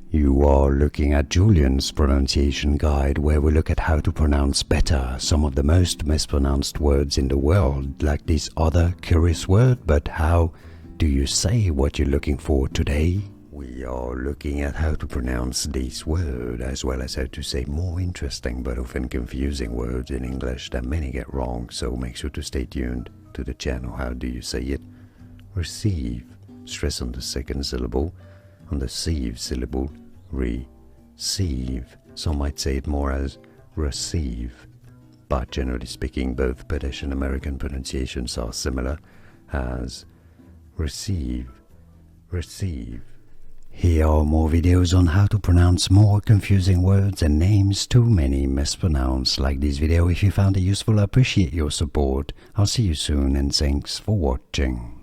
You are looking at Julian's pronunciation guide, where we look at how to pronounce better some of the most mispronounced words in the world, like this other curious word. But how do you say what you're looking for today? We are looking at how to pronounce this word, as well as how to say more interesting but often confusing words in English that many get wrong, so make sure to stay tuned to the channel. How do you say it? Receive. Stress on the second syllable. On the sieve syllable, receive. Some might say it more as receive, but generally speaking, both British and American pronunciations are similar as receive, receive. Here are more videos on how to pronounce more confusing words and names too many mispronounced. Like this video if you found it useful. I appreciate your support. I'll see you soon and thanks for watching.